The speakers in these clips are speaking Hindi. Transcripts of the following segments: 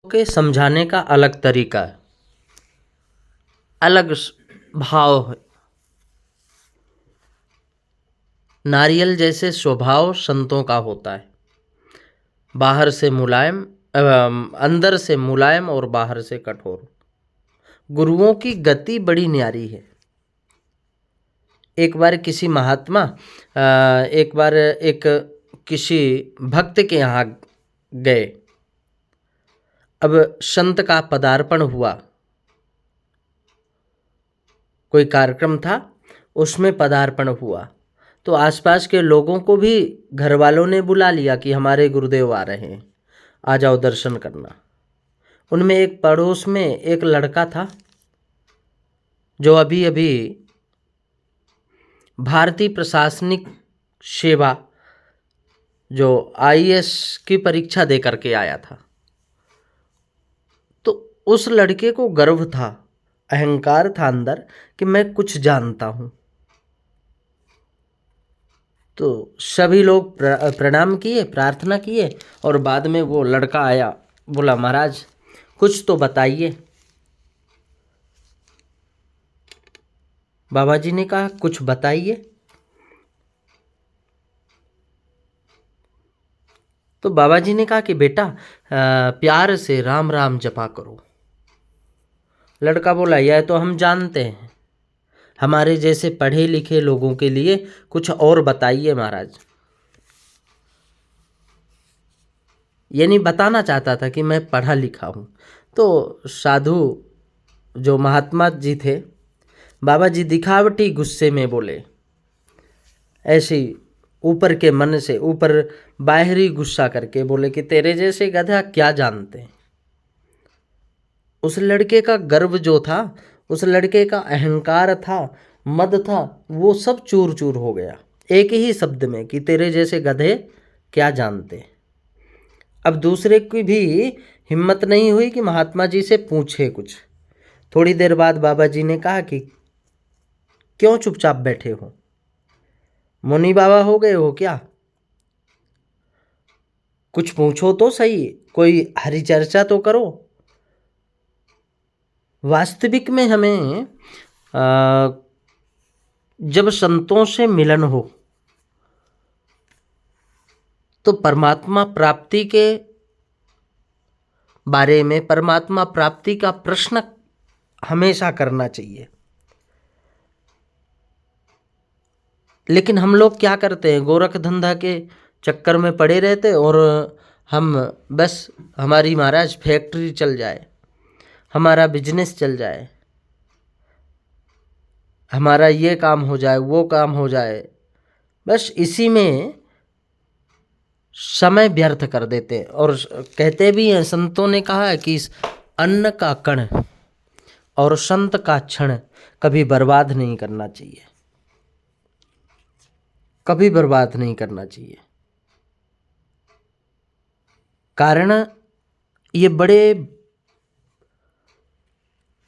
के समझाने का अलग तरीका है, अलग भाव है। नारियल जैसे स्वभाव संतों का होता है, बाहर से मुलायम, अंदर से मुलायम और बाहर से कठोर। गुरुओं की गति बड़ी न्यारी है। एक बार किसी महात्मा एक बार एक किसी भक्त के यहाँ गए। अब संत का पदार्पण हुआ, कोई कार्यक्रम था, उसमें पदार्पण हुआ तो आसपास के लोगों को भी घर वालों ने बुला लिया कि हमारे गुरुदेव आ रहे हैं, आ जाओ दर्शन करना। उनमें एक पड़ोस में एक लड़का था जो अभी अभी भारतीय प्रशासनिक सेवा जो आईएएस की परीक्षा दे करके आया था। तो उस लड़के को गर्व था, अहंकार था अंदर कि मैं कुछ जानता हूँ। तो सभी लोग प्रणाम किए, प्रार्थना किए और बाद में वो लड़का आया, बोला महाराज कुछ तो बताइए। बाबा जी ने कहा कुछ बताइए। तो बाबा जी ने कहा कि बेटा प्यार से राम राम जपा करो। लड़का बोला यह तो हम जानते हैं, हमारे जैसे पढ़े लिखे लोगों के लिए कुछ और बताइए महाराज। यानी बताना चाहता था कि मैं पढ़ा लिखा हूँ। तो साधु जो महात्मा जी थे, बाबा जी दिखावटी गुस्से में बोले, ऐसे ऊपर के मन से, ऊपर बाहरी गुस्सा करके बोले कि तेरे जैसे गधा क्या जानते हैं। उस लड़के का गर्व जो था, उस लड़के का अहंकार था, मद था, वो सब चूर चूर हो गया एक ही शब्द में कि तेरे जैसे गधे क्या जानते हैं। अब दूसरे की भी हिम्मत नहीं हुई कि महात्मा जी से पूछे कुछ। थोड़ी देर बाद बाबा जी ने कहा कि क्यों चुपचाप बैठे हो, मुनि बाबा हो गए हो क्या? कुछ पूछो तो सही, कोई हरी चर्चा तो करो। वास्तविक में हमें जब संतों से मिलन हो तो परमात्मा प्राप्ति के बारे में, परमात्मा प्राप्ति का प्रश्न हमेशा करना चाहिए। लेकिन हम लोग क्या करते हैं, गोरख धंधा के चक्कर में पड़े रहते और हम बस हमारी महाराज फैक्ट्री चल जाए, हमारा बिजनेस चल जाए, हमारा ये काम हो जाए, वो काम हो जाए, बस इसी में समय व्यर्थ कर देते हैं। और कहते भी हैं, संतों ने कहा है कि इस अन्न का कण और संत का क्षण कभी बर्बाद नहीं करना चाहिए, कभी बर्बाद नहीं करना चाहिए। कारण ये बड़े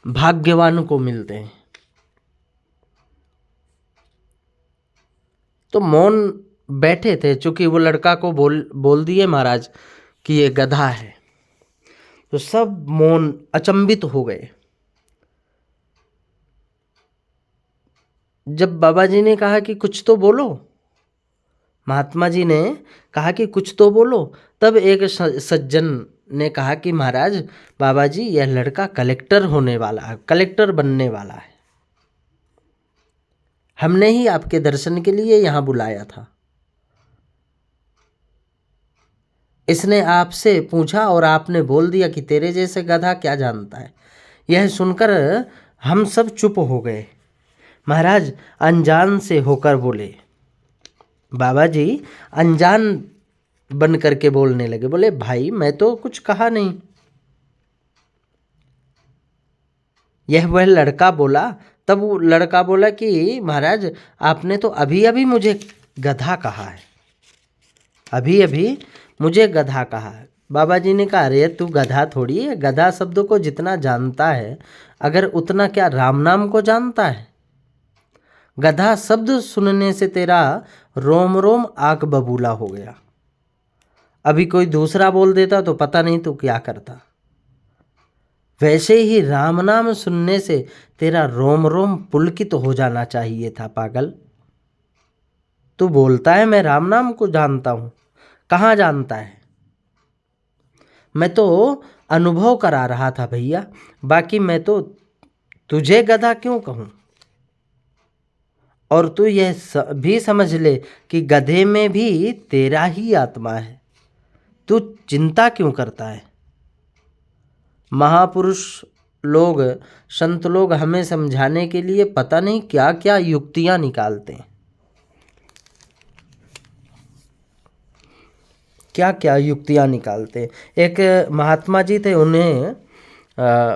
भाग्यवान को मिलते हैं। तो मौन बैठे थे, चूंकि वो लड़का को बोल दिए महाराज कि ये गधा है, तो सब मौन अचंभित हो गए। जब बाबा जी ने कहा कि कुछ तो बोलो, महात्मा जी ने कहा कि कुछ तो बोलो, तब एक सज्जन ने कहा कि महाराज, बाबा जी यह लड़का कलेक्टर होने वाला है, कलेक्टर बनने वाला है, हमने ही आपके दर्शन के लिए यहाँ बुलाया था। इसने आपसे पूछा और आपने बोल दिया कि तेरे जैसे गधा क्या जानता है। यह सुनकर हम सब चुप हो गए। महाराज अनजान से होकर बोले, बाबा जी अनजान बन करके बोलने लगे, बोले भाई मैं तो कुछ कहा नहीं। यह वह लड़का बोला। तब वो लड़का बोला कि महाराज आपने तो अभी अभी मुझे गधा कहा है, अभी अभी मुझे गधा कहा है। बाबा जी ने कहा अरे तू गधा थोड़ी है, गधा शब्द को जितना जानता है अगर उतना क्या राम नाम को जानता है? गधा शब्द सुनने से तेरा रोम रोम आग बबूला हो गया। अभी कोई दूसरा बोल देता तो पता नहीं तू क्या करता। वैसे ही राम नाम सुनने से तेरा रोम रोम पुलकित हो जाना चाहिए था पागल। तू बोलता है मैं राम नाम को जानता हूं, कहाँ जानता है? मैं तो अनुभव करा रहा था भैया, बाकी मैं तो तुझे गधा क्यों कहूं? और तू यह भी समझ ले कि गधे में भी तेरा ही आत्मा है। तू चिंता क्यों करता है? महापुरुष लोग, संत लोग हमें समझाने के लिए पता नहीं क्या क्या युक्तियां निकालते हैं, क्या क्या युक्तियां निकालते हैं। एक महात्मा जी थे, उन्हें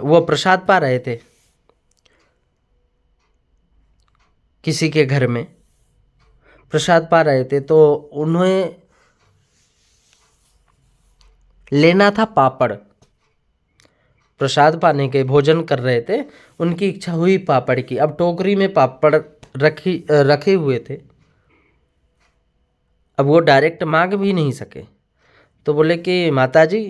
वो प्रसाद पा रहे थे किसी के घर में, प्रसाद पा रहे थे, तो उन्हें लेना था पापड़। प्रसाद पाने के भोजन कर रहे थे, उनकी इच्छा हुई पापड़ की। अब टोकरी में पापड़ रखे हुए थे, अब वो डायरेक्ट मांग भी नहीं सके, तो बोले कि माता जी,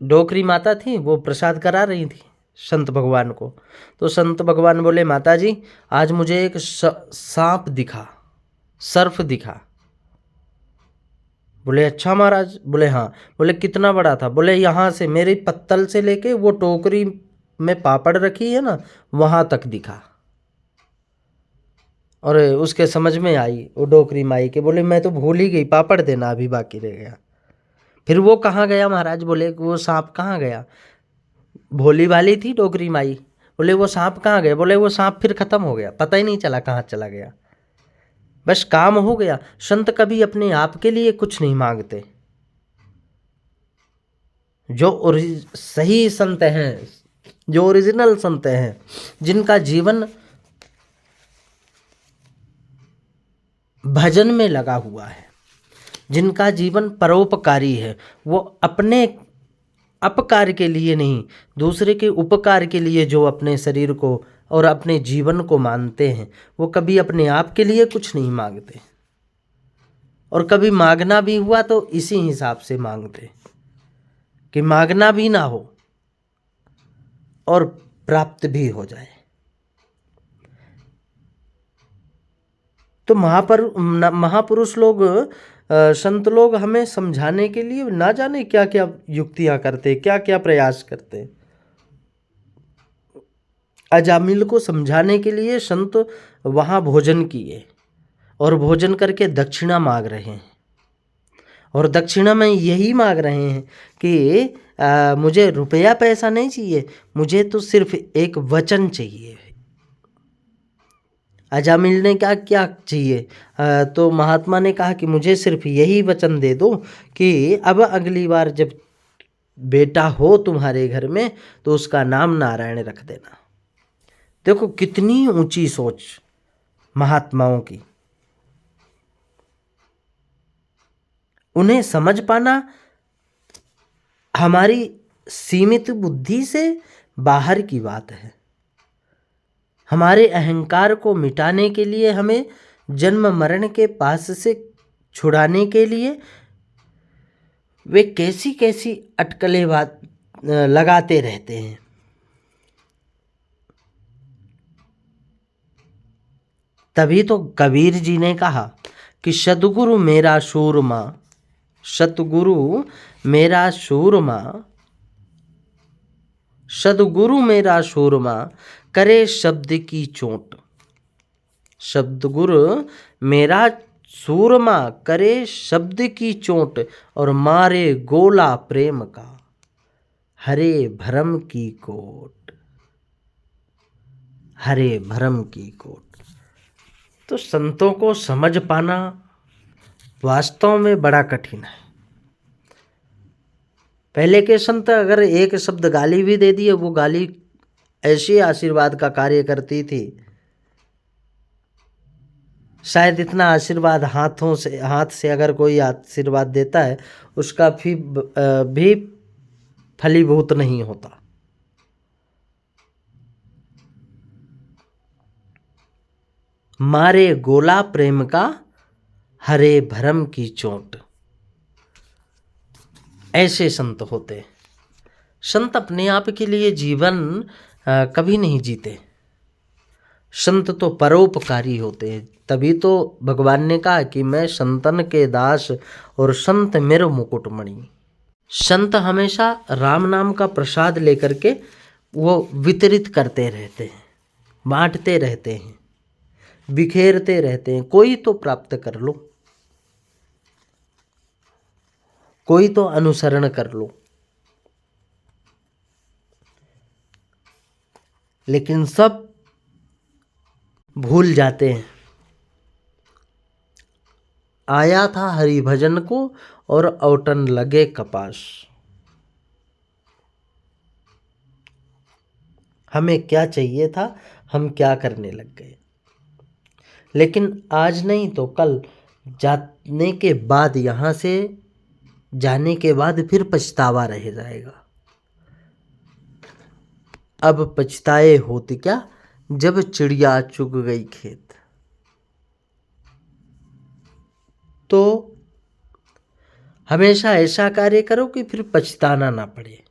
डोकरी माता थी, वो प्रसाद करा रही थी संत भगवान को। तो संत भगवान बोले, माता जी आज मुझे एक सांप दिखा, सर्फ दिखा। बोले अच्छा महाराज? बोले हाँ। बोले कितना बड़ा था? बोले यहाँ से मेरी पत्तल से लेके वो टोकरी में पापड़ रखी है ना, वहाँ तक दिखा। और उसके समझ में आई वो डोकरी माई के। बोले मैं तो भूल ही गई, पापड़ देना अभी बाकी रह गया। फिर वो कहाँ गया महाराज? बोले वो सांप कहाँ गया? भोली भाली थी डोकरी माई, बोले वो सांप कहाँ गया? बोले वो सांप फिर खत्म हो गया, पता ही नहीं चला कहाँ चला गया, बस काम हो गया। संत कभी अपने आप के लिए कुछ नहीं मांगते। जो सही संत हैं, जो ओरिजिनल संत हैं, जिनका जीवन भजन में लगा हुआ है, जिनका जीवन परोपकारी है, वो अपने अपकार के लिए नहीं, दूसरे के उपकार के लिए जो अपने शरीर को और अपने जीवन को मानते हैं, वो कभी अपने आप के लिए कुछ नहीं मांगते। और कभी मांगना भी हुआ तो इसी हिसाब से मांगते कि मांगना भी ना हो और प्राप्त भी हो जाए। तो महापुरुष लोग, संत लोग हमें समझाने के लिए ना जाने क्या क्या युक्तियां करते, क्या क्या प्रयास करते। अजामिल को समझाने के लिए संत वहाँ भोजन किए और भोजन करके दक्षिणा मांग रहे हैं, और दक्षिणा में यही मांग रहे हैं कि मुझे रुपया पैसा नहीं चाहिए, मुझे तो सिर्फ एक वचन चाहिए। अजामिल ने क्या क्या चाहिए? तो महात्मा ने कहा कि मुझे सिर्फ यही वचन दे दो कि अब अगली बार जब बेटा हो तुम्हारे घर में तो उसका नाम नारायण रख देना। देखो कितनी ऊंची सोच महात्माओं की। उन्हें समझ पाना हमारी सीमित बुद्धि से बाहर की बात है। हमारे अहंकार को मिटाने के लिए, हमें जन्म मरण के पास से छुड़ाने के लिए वे कैसी कैसी अटकलें बात लगाते रहते हैं। तभी तो कबीर जी ने कहा कि सतगुरु मेरा सूरमा, सतगुरु मेरा सूरमा, सदगुरु मेरा सूरमा करे शब्द की चोट। सदगुरु मेरा सूरमा करे शब्द की चोट और मारे गोला प्रेम का हरे भरम की कोट, हरे भरम की कोट। तो संतों को समझ पाना वास्तव में बड़ा कठिन है। पहले के संत अगर एक शब्द गाली भी दे दिए, वो गाली ऐसे आशीर्वाद का कार्य करती थी। शायद इतना आशीर्वाद हाथ से अगर कोई आशीर्वाद देता है उसका भी फलीभूत नहीं होता। मारे गोला प्रेम का हरे भरम की चोट, ऐसे संत होते। संत अपने आप के लिए जीवन कभी नहीं जीते। संत तो परोपकारी होते हैं। तभी तो भगवान ने कहा कि मैं संतन के दास और संत मेरो मुकुटमणि। संत हमेशा राम नाम का प्रसाद लेकर के वो वितरित करते रहते हैं, बांटते रहते हैं, बिखेरते रहते हैं। कोई तो प्राप्त कर लो, कोई तो अनुसरण कर लो, लेकिन सब भूल जाते हैं। आया था हरि भजन को और औटन लगे कपास। हमें क्या चाहिए था, हम क्या करने लग गए। लेकिन आज नहीं तो कल जाने के बाद, यहाँ से जाने के बाद फिर पछतावा रह जाएगा। अब पछताए होती क्या, जब चिड़िया चुग गई खेत। तो हमेशा ऐसा कार्य करो कि फिर पछताना ना पड़े।